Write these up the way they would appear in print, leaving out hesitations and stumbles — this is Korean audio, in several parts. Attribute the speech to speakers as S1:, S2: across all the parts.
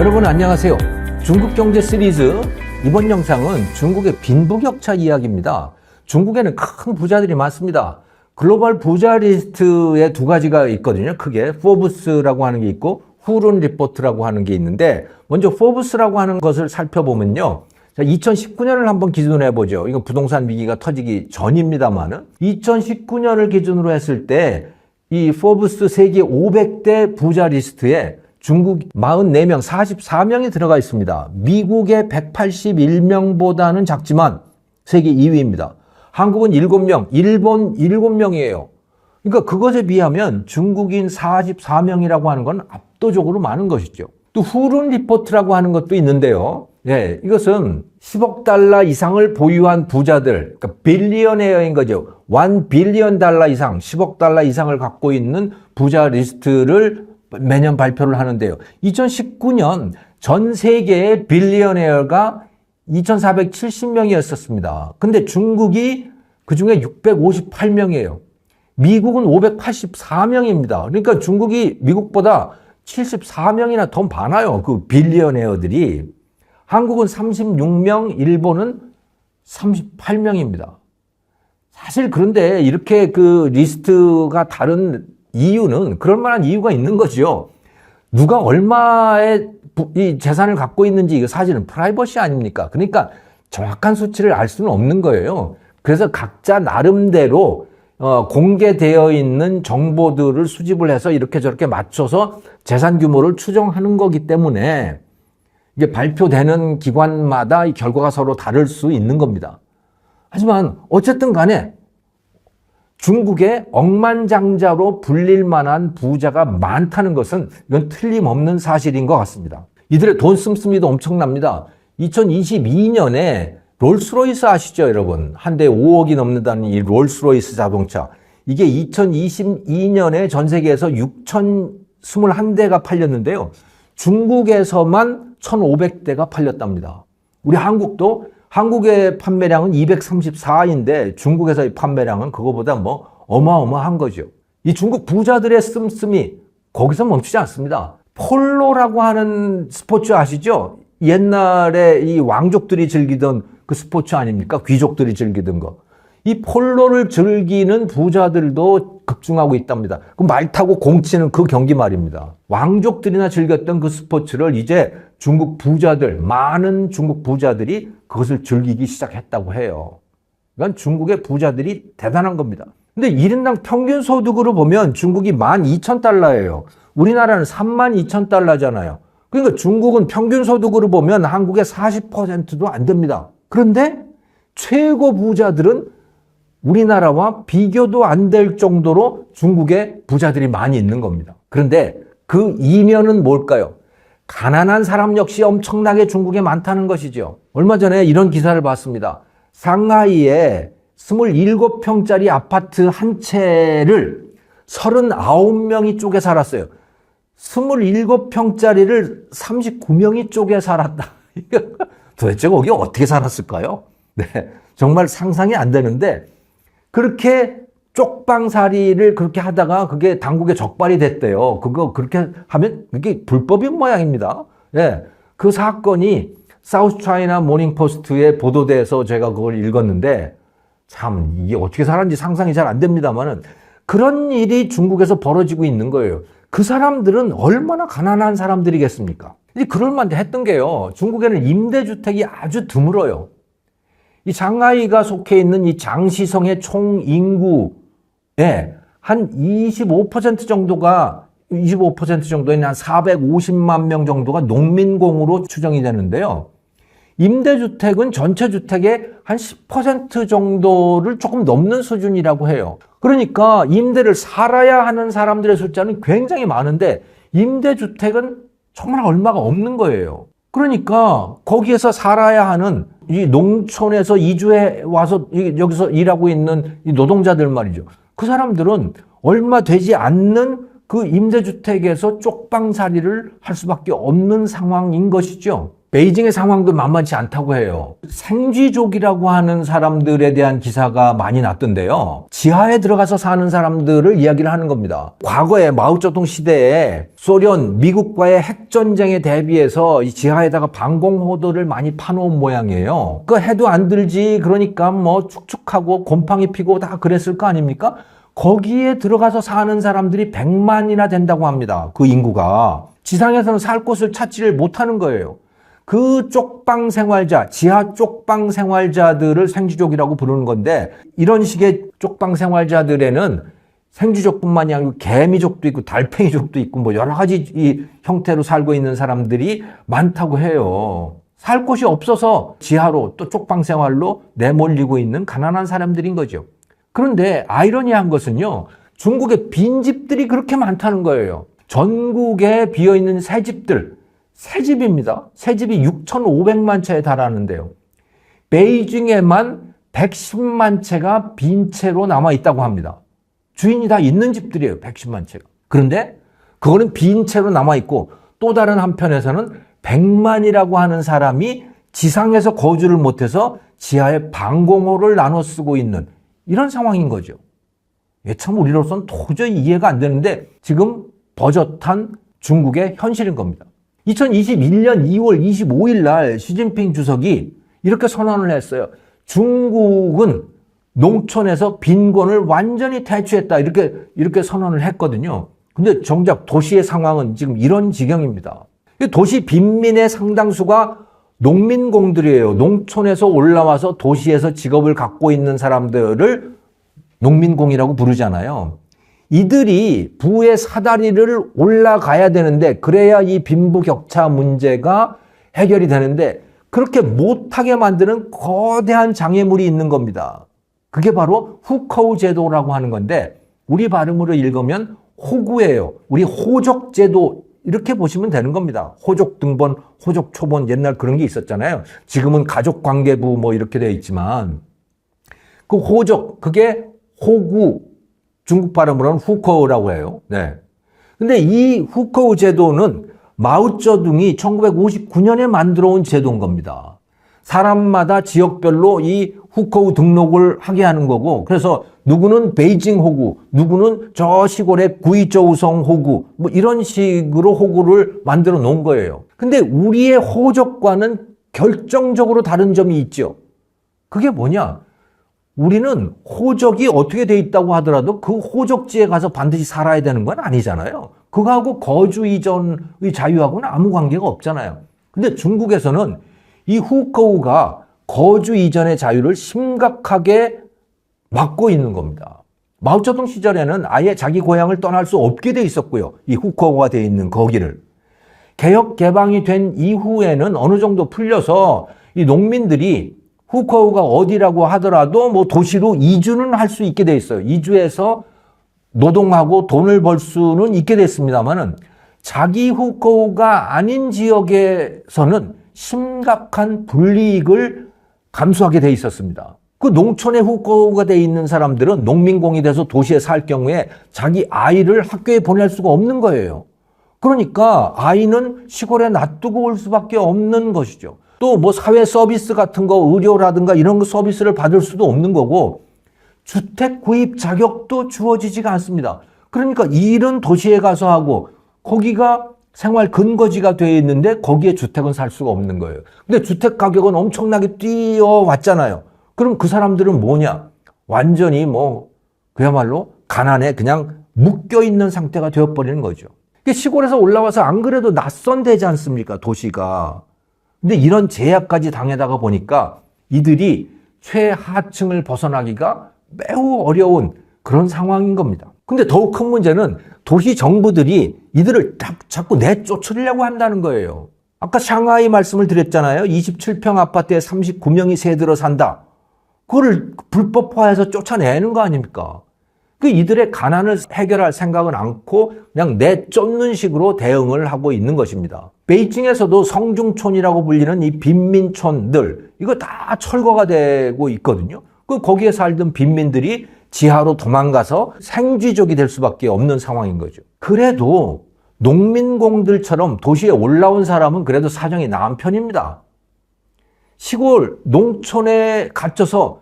S1: 여러분 안녕하세요. 중국 경제 시리즈 이번 영상은 중국의 빈부격차 이야기입니다. 중국에는 큰 부자들이 많습니다. 글로벌 부자 리스트에 두 가지가 있거든요. 크게 포브스라고 하는 게 있고 후룬 리포트라고 하는 게 있는데, 먼저 포브스라고 하는 것을 살펴보면요, 2019년을 한번 기준으로 해보죠. 이건 부동산 위기가 터지기 전입니다만은 2019년을 기준으로 했을 때 이 포브스 세계 500대 부자 리스트에 중국 44명, 44명이 들어가 있습니다. 미국의 181명보다는 작지만 세계 2위입니다. 한국은 7명, 일본 7명이에요. 그러니까 그것에 비하면 중국인 44명이라고 하는 건 압도적으로 많은 것이죠. 또 후룬 리포트라고 하는 것도 있는데요. 네, 이것은 10억 달러 이상을 보유한 부자들, 그러니까 빌리언웨어인 거죠. 1 빌리언 달러 이상, 10억 달러 이상을 갖고 있는 부자 리스트를 매년 발표를 하는데요. 2019년 전 세계의 빌리언웨어가 2,470명이었습니다. 근데 중국이 그 중에 658명이에요. 미국은 584명입니다. 그러니까 중국이 미국보다 74명이나 더 많아요. 그 빌리언웨어들이. 한국은 36명, 일본은 38명입니다. 사실 그런데 이렇게 그 리스트가 다른 이유는 그럴 만한 이유가 있는 거죠. 누가 얼마의 이 재산을 갖고 있는지 이거 사실은 프라이버시 아닙니까? 그러니까 정확한 수치를 알 수는 없는 거예요. 그래서 각자 나름대로 공개되어 있는 정보들을 수집을 해서 이렇게 저렇게 맞춰서 재산 규모를 추정하는 거기 때문에 이게 발표되는 기관마다 이 결과가 서로 다를 수 있는 겁니다. 하지만 어쨌든 간에 중국의 억만장자로 불릴 만한 부자가 많다는 것은 이건 틀림없는 사실인 것 같습니다. 이들의 돈 씀씀이도 엄청납니다. 2022년에 롤스로이스 아시죠, 여러분? 한 대에 5억이 넘는다는 이 롤스로이스 자동차. 이게 2022년에 전 세계에서 6,021대가 팔렸는데요. 중국에서만 1,500대가 팔렸답니다. 우리 한국도 한국의 판매량은 234인데 중국에서의 판매량은 그거보다 어마어마한 거죠. 이 중국 부자들의 씀씀이 거기서 멈추지 않습니다. 폴로라고 하는 스포츠 아시죠? 옛날에 이 왕족들이 즐기던 그 스포츠 아닙니까? 귀족들이 즐기던 거. 이 폴로를 즐기는 부자들도 급증하고 있답니다. 그 말 타고 공치는 그 경기 말입니다. 왕족들이나 즐겼던 그 스포츠를 이제 중국 부자들, 많은 중국 부자들이 그것을 즐기기 시작했다고 해요. 그러니까 중국의 부자들이 대단한 겁니다. 근데 1인당 평균 소득으로 보면 중국이 12,000달러예요. 우리나라는 32,000달러잖아요. 그러니까 중국은 평균 소득으로 보면 한국의 40%도 안 됩니다. 그런데 최고 부자들은 우리나라와 비교도 안 될 정도로 중국의 부자들이 많이 있는 겁니다. 그런데 그 이면은 뭘까요? 가난한 사람 역시 엄청나게 중국에 많다는 것이죠. 얼마 전에 이런 기사를 봤습니다. 상하이에 27평짜리 아파트 한 채를 39명이 쪼개 살았어요. 27평짜리를 39명이 쪼개 살았다. 도대체 거기 어떻게 살았을까요? 네, 정말 상상이 안 되는데 그렇게 쪽방살이를 그렇게 하다가 그게 당국에 적발이 됐대요. 그거 그렇게 하면 그게 불법인 모양입니다. 네, 그 사건이 사우스 차이나 모닝 포스트에 보도돼서 제가 그걸 읽었는데 참 이게 어떻게 살았는지 상상이 잘 안 됩니다만은 그런 일이 중국에서 벌어지고 있는 거예요. 그 사람들은 얼마나 가난한 사람들이겠습니까? 이제 그럴만도 했던 게요. 중국에는 임대주택이 아주 드물어요. 이 상하이가 속해 있는 이 장시성의 총 인구의 한 25% 정도가 25% 정도인 한 450만 명 정도가 농민공으로 추정이 되는데요. 임대주택은 전체 주택의 한 10% 정도를 조금 넘는 수준이라고 해요. 그러니까 임대를 살아야 하는 사람들의 숫자는 굉장히 많은데 임대주택은 정말 얼마가 없는 거예요. 그러니까 거기에서 살아야 하는 이 농촌에서 이주해 와서 여기서 일하고 있는 이 노동자들 말이죠. 그 사람들은 얼마 되지 않는 그 임대주택에서 쪽방살이를 할 수밖에 없는 상황인 것이죠. 베이징의 상황도 만만치 않다고 해요. 생쥐족이라고 하는 사람들에 대한 기사가 많이 났던데요. 지하에 들어가서 사는 사람들을 이야기를 하는 겁니다. 과거에 마오쩌둥 시대에 소련, 미국과의 핵전쟁에 대비해서 이 지하에다가 방공호들을 많이 파놓은 모양이에요. 그 해도 안 들지, 그러니까 뭐 축축하고 곰팡이 피고 다 그랬을 거 아닙니까? 거기에 들어가서 사는 사람들이 100만이나 된다고 합니다. 그 인구가. 지상에서는 살 곳을 찾지를 못하는 거예요. 그 쪽방 생활자, 지하 쪽방 생활자들을 생쥐족이라고 부르는 건데, 이런 식의 쪽방 생활자들에는 생쥐족뿐만이 아니고 개미족도 있고 달팽이족도 있고 뭐 여러 가지 이 형태로 살고 있는 사람들이 많다고 해요. 살 곳이 없어서 지하로 또 쪽방 생활로 내몰리고 있는 가난한 사람들인 거죠. 그런데 아이러니한 것은요, 중국의 빈집들이 그렇게 많다는 거예요. 전국에 비어있는 새집입니다. 새집이 6,500만 채에 달하는데요. 베이징에만 110만 채가 빈 채로 남아있다고 합니다. 주인이 다 있는 집들이에요, 110만 채가. 그런데 그거는 빈 채로 남아있고, 또 다른 한편에서는 100만이라고 하는 사람이 지상에서 거주를 못해서 지하에 방공호를 나눠 쓰고 있는 이런 상황인 거죠. 참 우리로서는 도저히 이해가 안 되는데 지금 버젓한 중국의 현실인 겁니다. 2021년 2월 25일 날 시진핑 주석이 이렇게 선언을 했어요. 중국은 농촌에서 빈곤을 완전히 퇴치했다. 이렇게 선언을 했거든요. 근데 정작 도시의 상황은 지금 이런 지경입니다. 도시 빈민의 상당수가 농민공들이에요. 농촌에서 올라와서 도시에서 직업을 갖고 있는 사람들을 농민공이라고 부르잖아요. 이들이 부의 사다리를 올라가야 되는데, 그래야 이 빈부격차 문제가 해결이 되는데 그렇게 못하게 만드는 거대한 장애물이 있는 겁니다. 그게 바로 후커우 제도라고 하는 건데, 우리 발음으로 읽으면 호구예요. 우리 호적 제도 이렇게 보시면 되는 겁니다. 호적 등본, 호적 초본, 옛날 그런 게 있었잖아요. 지금은 가족관계부 뭐 이렇게 되어 있지만, 그 호적, 그게 호구, 중국 발음으로는 후커우라고 해요. 네. 근데 이 후커우 제도는 마오쩌둥이 1959년에 만들어 온 제도인 겁니다. 사람마다 지역별로 이 후커우 등록을 하게 하는 거고, 그래서 누구는 베이징 호구, 누구는 저 시골의 구이저우성 호구, 뭐 이런 식으로 호구를 만들어 놓은 거예요. 근데 우리의 호적과는 결정적으로 다른 점이 있죠. 그게 뭐냐? 우리는 호적이 어떻게 돼 있다고 하더라도 그 호적지에 가서 반드시 살아야 되는 건 아니잖아요. 그거하고 거주 이전의 자유하고는 아무 관계가 없잖아요. 근데 중국에서는 이 후커우가 거주 이전의 자유를 심각하게 막고 있는 겁니다. 마오쩌둥 시절에는 아예 자기 고향을 떠날 수 없게 돼 있었고요. 이 후커우가 돼 있는 거기를. 개혁 개방이 된 이후에는 어느 정도 풀려서 이 농민들이 후커우가 어디라고 하더라도 뭐 도시로 이주는 할 수 있게 돼 있어요. 이주해서 노동하고 돈을 벌 수는 있게 됐습니다만은 자기 후커우가 아닌 지역에서는 심각한 불이익을 감수하게 돼 있었습니다. 그 농촌에 후커우가 돼 있는 사람들은 농민공이 돼서 도시에 살 경우에 자기 아이를 학교에 보낼 수가 없는 거예요. 그러니까 아이는 시골에 놔두고 올 수밖에 없는 것이죠. 또 뭐 사회 서비스 같은 거, 의료라든가 이런 거 서비스를 받을 수도 없는 거고, 주택 구입 자격도 주어지지가 않습니다. 그러니까 일은 도시에 가서 하고, 거기가 생활 근거지가 되어 있는데 거기에 주택은 살 수가 없는 거예요. 근데 주택 가격은 엄청나게 뛰어왔잖아요. 그럼 그 사람들은 뭐냐? 완전히 뭐 그야말로 가난에 그냥 묶여있는 상태가 되어버리는 거죠. 시골에서 올라와서 안 그래도 낯선 데지 않습니까? 도시가. 근데 이런 제약까지 당하다가 보니까 이들이 최하층을 벗어나기가 매우 어려운 그런 상황인 겁니다. 근데 더욱 큰 문제는 도시 정부들이 이들을 자꾸 내쫓으려고 한다는 거예요. 아까 샹하이 말씀을 드렸잖아요. 27평 아파트에 39명이 새들어 산다. 그거를 불법화해서 쫓아내는 거 아닙니까? 그 이들의 가난을 해결할 생각은 않고 그냥 내쫓는 식으로 대응을 하고 있는 것입니다. 베이징에서도 성중촌이라고 불리는 이 빈민촌들, 이거 다 철거가 되고 있거든요. 거기에 살던 빈민들이 지하로 도망가서 생쥐족이 될 수밖에 없는 상황인 거죠. 그래도 농민공들처럼 도시에 올라온 사람은 그래도 사정이 나은 편입니다. 시골, 농촌에 갇혀서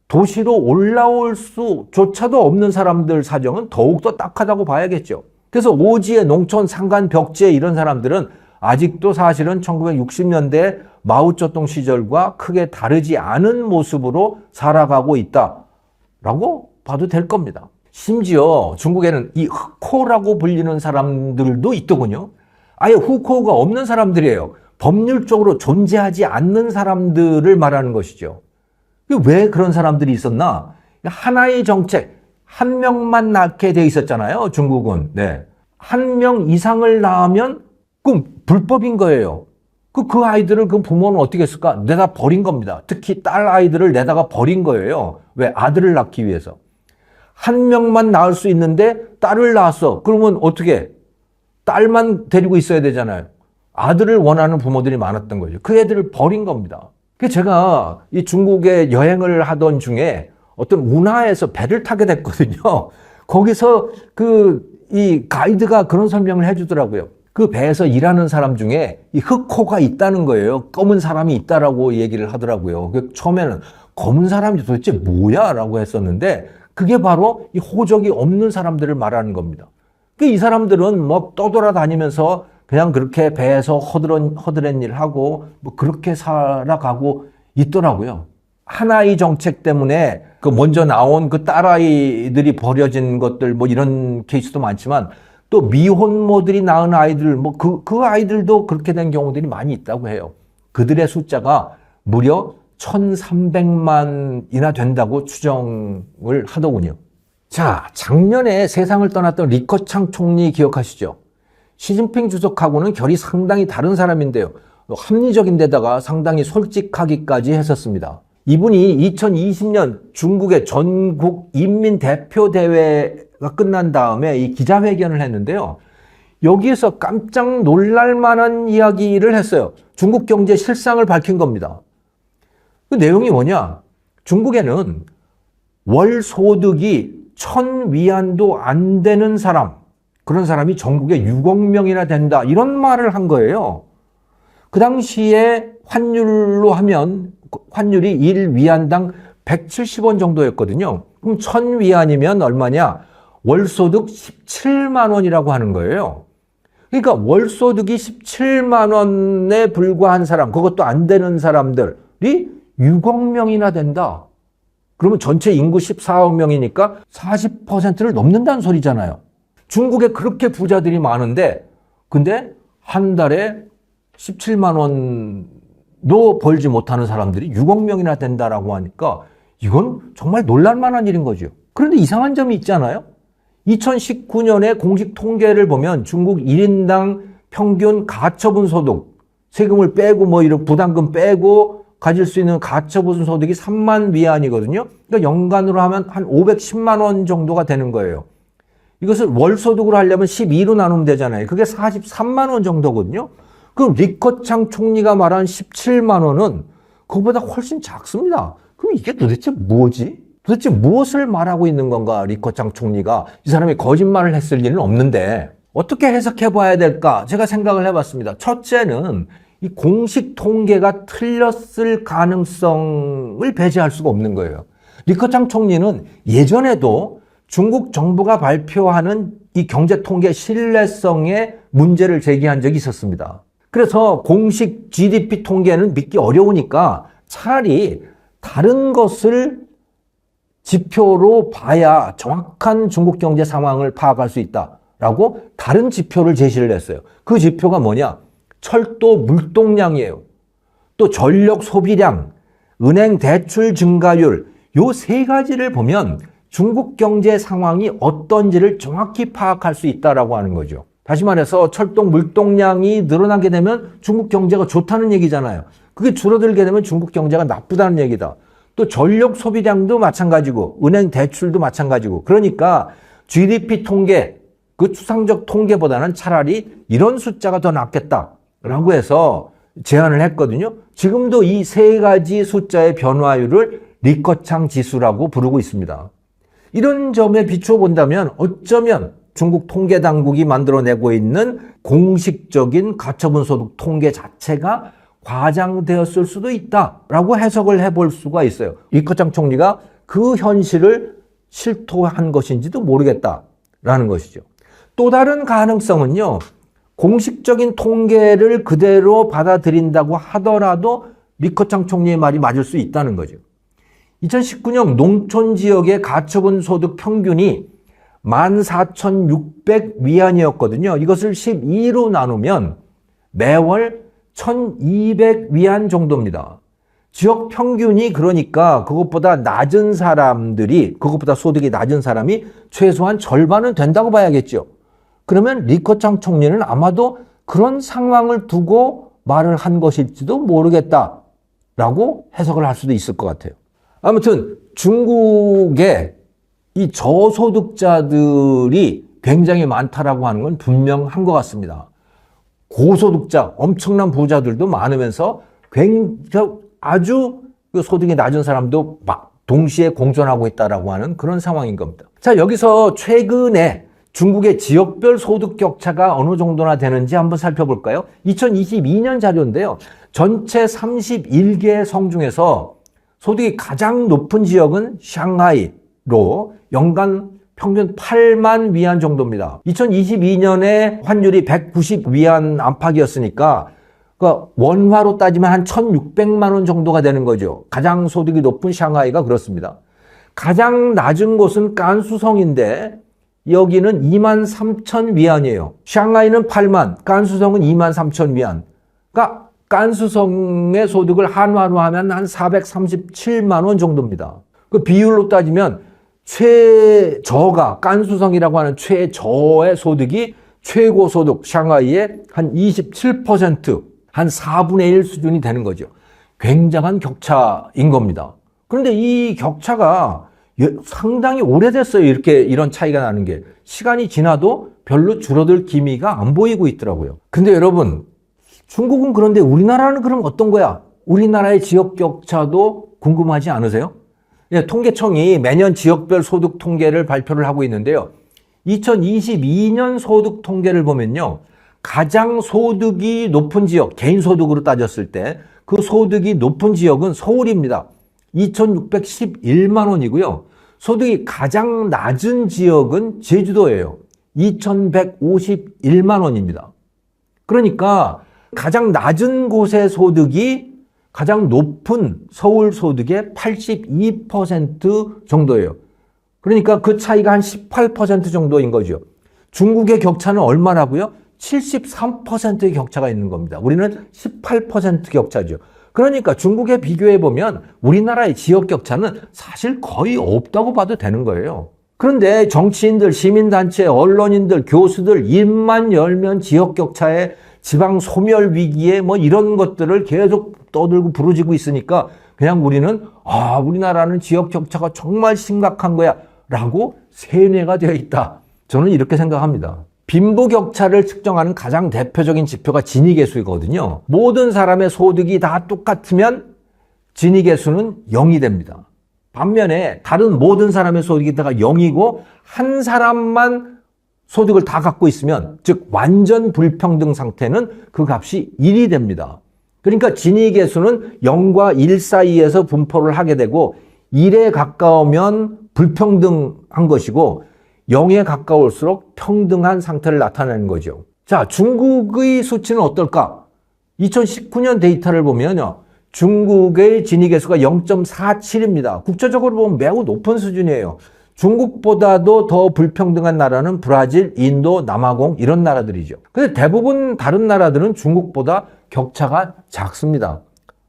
S1: 도시로 올라올 수조차도 없는 사람들 사정은 더욱더 딱하다고 봐야겠죠. 그래서 오지의 농촌 상간 벽지에 이런 사람들은 아직도 사실은 1960년대 마오쩌둥 시절과 크게 다르지 않은 모습으로 살아가고 있다라고 봐도 될 겁니다. 심지어 중국에는 이 흑호라고 불리는 사람들도 있더군요. 아예 후코가 없는 사람들이에요. 법률적으로 존재하지 않는 사람들을 말하는 것이죠. 왜 그런 사람들이 있었나? 하나의 정책, 한 명만 낳게 돼 있었잖아요, 중국은. 네. 한 명 이상을 낳으면 그럼 불법인 거예요. 그 아이들을 그 부모는 어떻게 했을까? 내다 버린 겁니다. 특히 딸 아이들을 내다가 버린 거예요. 왜? 아들을 낳기 위해서. 한 명만 낳을 수 있는데 딸을 낳았어. 그러면 어떻게? 딸만 데리고 있어야 되잖아요. 아들을 원하는 부모들이 많았던 거죠. 그 애들을 버린 겁니다. 제가 이 중국에 여행을 하던 중에 어떤 운하에서 배를 타게 됐거든요. 거기서 이 가이드가 그런 설명을 해주더라고요. 그 배에서 일하는 사람 중에 이 흑호가 있다는 거예요. 검은 사람이 있다라고 얘기를 하더라고요. 처음에는 검은 사람이 도대체 뭐야? 라고 했었는데 그게 바로 이 호적이 없는 사람들을 말하는 겁니다. 이 사람들은 뭐 떠돌아다니면서 그냥 그렇게 배에서 허드렛 일 하고 뭐 그렇게 살아가고 있더라고요. 하나의 정책 때문에 그 먼저 나온 그 딸아이들이 버려진 것들 뭐 이런 케이스도 많지만 또 미혼모들이 낳은 아이들 뭐 그 아이들도 그렇게 된 경우들이 많이 있다고 해요. 그들의 숫자가 무려 1,300만이나 된다고 추정을 하더군요. 자, 작년에 세상을 떠났던 리커창 총리 기억하시죠? 시진핑 주석하고는 결이 상당히 다른 사람인데요. 합리적인 데다가 상당히 솔직하기까지 했었습니다. 이분이 2020년 중국의 전국 인민대표대회가 끝난 다음에 이 기자회견을 했는데요. 여기에서 깜짝 놀랄 만한 이야기를 했어요. 중국 경제 실상을 밝힌 겁니다. 그 내용이 뭐냐? 중국에는 월 소득이 1,000위안도 안 되는 사람, 그런 사람이 전국에 6억 명이나 된다. 이런 말을 한 거예요. 그 당시에 환율로 하면 환율이 1위안당 170원 정도였거든요. 그럼 1,000위안이면 얼마냐? 월소득 17만 원이라고 하는 거예요. 그러니까 월소득이 17만 원에 불과한 사람, 그것도 안 되는 사람들이 6억 명이나 된다. 그러면 전체 인구 14억 명이니까 40%를 넘는다는 소리잖아요. 중국에 그렇게 부자들이 많은데 근데 한 달에 17만 원도 벌지 못하는 사람들이 6억 명이나 된다라고 하니까 이건 정말 놀랄만한 일인 거죠. 그런데 이상한 점이 있잖아요. 2019년에 공식 통계를 보면 중국 1인당 평균 가처분 소득, 세금을 빼고 뭐 이런 부담금 빼고 가질 수 있는 가처분 소득이 3만 위안이거든요. 그러니까 연간으로 하면 한 510만 원 정도가 되는 거예요. 이것을 월소득으로 하려면 12로 나누면 되잖아요. 그게 43만 원 정도거든요. 그럼 리커창 총리가 말한 17만 원은 그거보다 훨씬 작습니다. 그럼 이게 도대체 뭐지? 도대체 무엇을 말하고 있는 건가? 리커창 총리가 이 사람이 거짓말을 했을 리는 없는데 어떻게 해석해 봐야 될까? 제가 생각을 해봤습니다. 첫째는 이 공식 통계가 틀렸을 가능성을 배제할 수가 없는 거예요. 리커창 총리는 예전에도 중국 정부가 발표하는 이 경제 통계 신뢰성에 문제를 제기한 적이 있었습니다. 그래서 공식 GDP 통계는 믿기 어려우니까 차라리 다른 것을 지표로 봐야 정확한 중국 경제 상황을 파악할 수 있다라고 다른 지표를 제시를 했어요. 그 지표가 뭐냐? 철도 물동량이에요. 또 전력 소비량, 은행 대출 증가율, 요 세 가지를 보면 중국 경제 상황이 어떤지를 정확히 파악할 수 있다라고 하는 거죠. 다시 말해서 철도 물동량이 늘어나게 되면 중국 경제가 좋다는 얘기잖아요. 그게 줄어들게 되면 중국 경제가 나쁘다는 얘기다. 또 전력 소비량도 마찬가지고 은행 대출도 마찬가지고 그러니까 GDP 통계, 그 추상적 통계보다는 차라리 이런 숫자가 더 낫겠다라고 해서 제안을 했거든요. 지금도 이 세 가지 숫자의 변화율을 리커창 지수라고 부르고 있습니다. 이런 점에 비추어 본다면 어쩌면 중국 통계당국이 만들어내고 있는 공식적인 가처분 소득 통계 자체가 과장되었을 수도 있다라고 해석을 해볼 수가 있어요. 리커창 총리가 그 현실을 실토한 것인지도 모르겠다라는 것이죠. 또 다른 가능성은요, 공식적인 통계를 그대로 받아들인다고 하더라도 리커창 총리의 말이 맞을 수 있다는 거죠. 2019년 농촌 지역의 가처분 소득 평균이 14,600위안이었거든요. 이것을 12로 나누면 매월 1,200위안 정도입니다. 지역 평균이 그러니까 그것보다 소득이 낮은 사람이 최소한 절반은 된다고 봐야겠죠. 그러면 리커창 총리는 아마도 그런 상황을 두고 말을 한 것일지도 모르겠다라고 해석을 할 수도 있을 것 같아요. 아무튼 중국의 이 저소득자들이 굉장히 많다라고 하는 건 분명한 것 같습니다. 고소득자, 엄청난 부자들도 많으면서 아주 소득이 낮은 사람도 동시에 공존하고 있다라고 하는 그런 상황인 겁니다. 자, 여기서 최근에 중국의 지역별 소득 격차가 어느 정도나 되는지 한번 살펴볼까요? 2022년 자료인데요. 전체 31개 성 중에서 소득이 가장 높은 지역은 샹하이로 연간 평균 8만 위안 정도입니다. 2022년에 환율이 190위안 안팎이었으니까 원화로 따지면 한 1,600만 원 정도가 되는 거죠. 가장 소득이 높은 샹하이가 그렇습니다. 가장 낮은 곳은 깐수성인데 여기는 23,000위안이에요. 샹하이는 8만, 깐수성은 23,000위안. 그러니까 깐수성의 소득을 한화로 하면 한 437만 원 정도입니다. 그 비율로 따지면 최저가, 깐수성이라고 하는 최저의 소득이 최고 소득 샹하이의 한 27%, 한 4분의 1 수준이 되는 거죠. 굉장한 격차인 겁니다. 그런데 이 격차가 상당히 오래됐어요. 이런 차이가 나는 게. 시간이 지나도 별로 줄어들 기미가 안 보이고 있더라고요. 근데 여러분, 중국은 그런데 우리나라는 그럼 어떤 거야? 우리나라의 지역 격차도 궁금하지 않으세요? 통계청이 매년 지역별 소득 통계를 발표를 하고 있는데요. 2022년 소득 통계를 보면요. 가장 소득이 높은 지역, 개인 소득으로 따졌을 때 그 소득이 높은 지역은 서울입니다. 2,611만 원이고요. 소득이 가장 낮은 지역은 제주도예요. 2,151만 원입니다. 그러니까 가장 낮은 곳의 소득이 가장 높은 서울 소득의 82% 정도예요. 그러니까 그 차이가 한 18% 정도인 거죠. 중국의 격차는 얼마라고요? 73%의 격차가 있는 겁니다. 우리는 18% 격차죠. 그러니까 중국에 비교해 보면 우리나라의 지역 격차는 사실 거의 없다고 봐도 되는 거예요. 그런데 정치인들, 시민단체, 언론인들, 교수들 입만 열면 지역 격차에 지방 소멸 위기에 이런 것들을 계속 떠들고 부르짖고 있으니까 그냥 우리는 우리나라는 지역 격차가 정말 심각한 거야 라고 세뇌가 되어 있다. 저는 이렇게 생각합니다. 빈부격차를 측정하는 가장 대표적인 지표가 지니계수이거든요. 모든 사람의 소득이 다 똑같으면 지니계수는 0이 됩니다. 반면에 다른 모든 사람의 소득이 다 0이고 한 사람만 소득을 다 갖고 있으면, 즉 완전 불평등 상태는 그 값이 1이 됩니다. 그러니까 지니계수는 0과 1 사이에서 분포를 하게 되고 1에 가까우면 불평등한 것이고 0에 가까울수록 평등한 상태를 나타내는 거죠. 자, 중국의 수치는 어떨까? 2019년 데이터를 보면요. 중국의 지니계수가 0.47입니다. 국제적으로 보면 매우 높은 수준이에요. 중국보다도 더 불평등한 나라는 브라질, 인도, 남아공 이런 나라들이죠. 근데 대부분 다른 나라들은 중국보다 격차가 작습니다.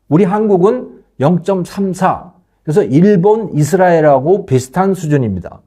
S1: 우리 한국은 0.34. 그래서 일본, 이스라엘하고 비슷한 수준입니다.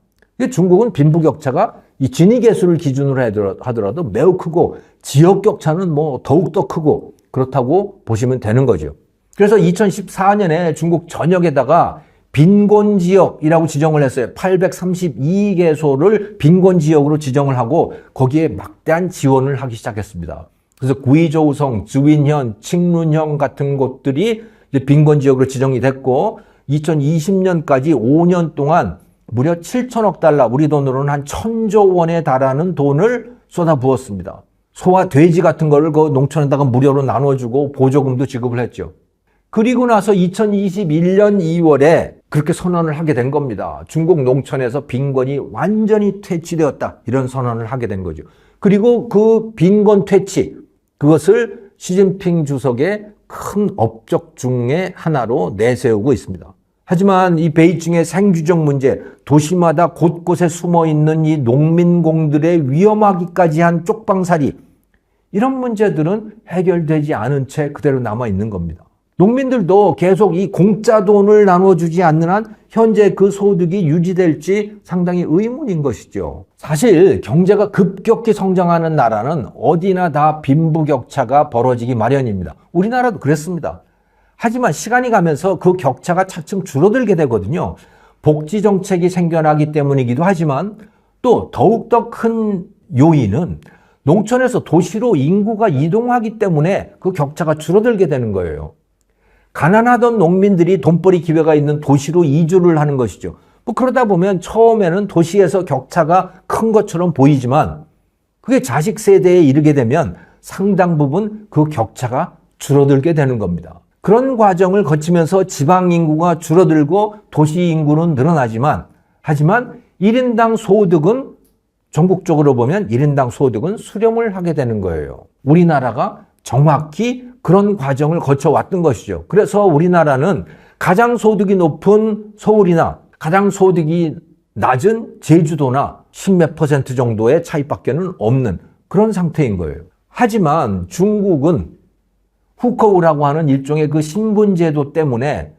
S1: 중국은 빈부격차가 이 지니계수를 기준으로 하더라도 매우 크고 지역 격차는 더욱더 크고 그렇다고 보시면 되는 거죠. 그래서 2014년에 중국 전역에다가 빈곤지역이라고 지정을 했어요. 832개소를 빈곤지역으로 지정을 하고 거기에 막대한 지원을 하기 시작했습니다. 그래서 구이저우성, 즈윈현, 칭룬형 같은 곳들이 이제 빈곤지역으로 지정이 됐고 2020년까지 5년 동안 무려 7천억 달러, 우리 돈으로는 한 1,000조 원에 달하는 돈을 쏟아부었습니다. 소와 돼지 같은 거를 그 농촌에다가 무료로 나눠주고 보조금도 지급을 했죠. 그리고 나서 2021년 2월에 그렇게 선언을 하게 된 겁니다. 중국 농촌에서 빈곤이 완전히 퇴치되었다. 이런 선언을 하게 된 거죠. 그리고 그 빈곤 퇴치, 그것을 시진핑 주석의 큰 업적 중에 하나로 내세우고 있습니다. 하지만 이 베이징의 생쥐적 문제, 도시마다 곳곳에 숨어있는 이 농민공들의 위험하기까지 한 쪽방살이, 이런 문제들은 해결되지 않은 채 그대로 남아있는 겁니다. 농민들도 계속 이 공짜 돈을 나눠주지 않는 한 현재 그 소득이 유지될지 상당히 의문인 것이죠. 사실 경제가 급격히 성장하는 나라는 어디나 다 빈부격차가 벌어지기 마련입니다. 우리나라도 그랬습니다. 하지만 시간이 가면서 그 격차가 차츰 줄어들게 되거든요. 복지 정책이 생겨나기 때문이기도 하지만 또 더욱더 큰 요인은 농촌에서 도시로 인구가 이동하기 때문에 그 격차가 줄어들게 되는 거예요. 가난하던 농민들이 돈벌이 기회가 있는 도시로 이주를 하는 것이죠. 그러다 보면 처음에는 도시에서 격차가 큰 것처럼 보이지만 그게 자식 세대에 이르게 되면 상당 부분 그 격차가 줄어들게 되는 겁니다. 그런 과정을 거치면서 지방 인구가 줄어들고 도시 인구는 늘어나지만, 하지만 1인당 소득은, 전국적으로 보면 1인당 소득은 수렴을 하게 되는 거예요. 우리나라가 정확히 그런 과정을 거쳐왔던 것이죠. 그래서 우리나라는 가장 소득이 높은 서울이나 가장 소득이 낮은 제주도나 10몇 % 정도의 차이밖에는 없는 그런 상태인 거예요. 하지만 중국은 후커우라고 하는 일종의 그 신분제도 때문에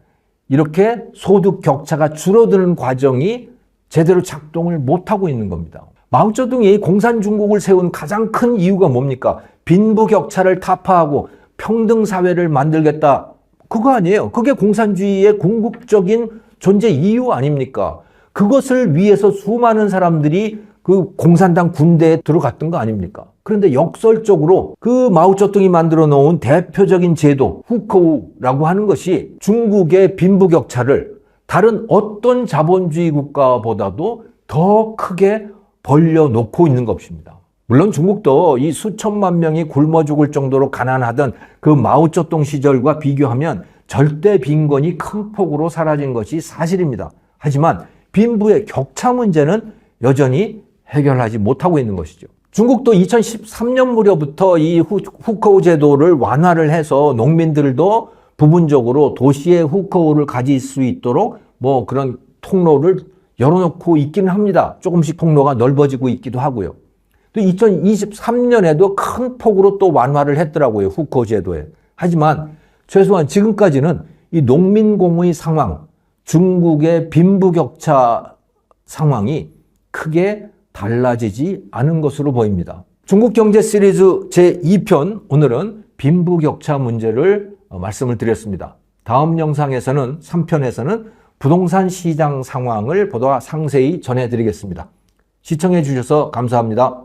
S1: 이렇게 소득 격차가 줄어드는 과정이 제대로 작동을 못하고 있는 겁니다. 마오쩌둥이 공산중국을 세운 가장 큰 이유가 뭡니까? 빈부격차를 타파하고 평등사회를 만들겠다. 그거 아니에요. 그게 공산주의의 궁극적인 존재 이유 아닙니까? 그것을 위해서 수많은 사람들이 그 공산당 군대에 들어갔던 거 아닙니까? 그런데 역설적으로 그 마오쩌둥이 만들어 놓은 대표적인 제도 후커우라고 하는 것이 중국의 빈부격차를 다른 어떤 자본주의 국가보다도 더 크게 벌려놓고 있는 것입니다. 물론 중국도 이 수천만 명이 굶어 죽을 정도로 가난하던 그 마오쩌둥 시절과 비교하면 절대 빈곤이 큰 폭으로 사라진 것이 사실입니다. 하지만 빈부의 격차 문제는 여전히 해결하지 못하고 있는 것이죠. 중국도 2013년 무렵부터 이 후커우 제도를 완화를 해서 농민들도 부분적으로 도시의 후커우를 가질 수 있도록 뭐 그런 통로를 열어놓고 있기는 합니다. 조금씩 통로가 넓어지고 있기도 하고요. 또 2023년에도 큰 폭으로 또 완화를 했더라고요. 후커우 제도에. 하지만 최소한 지금까지는 이 농민공의 상황, 중국의 빈부격차 상황이 크게 달라지지 않은 것으로 보입니다. 중국 경제 시리즈 제2편, 오늘은 빈부격차 문제를 말씀을 드렸습니다. 다음 영상에서는 3편에서는 부동산 시장 상황을 보다 상세히 전해드리겠습니다. 시청해 주셔서 감사합니다.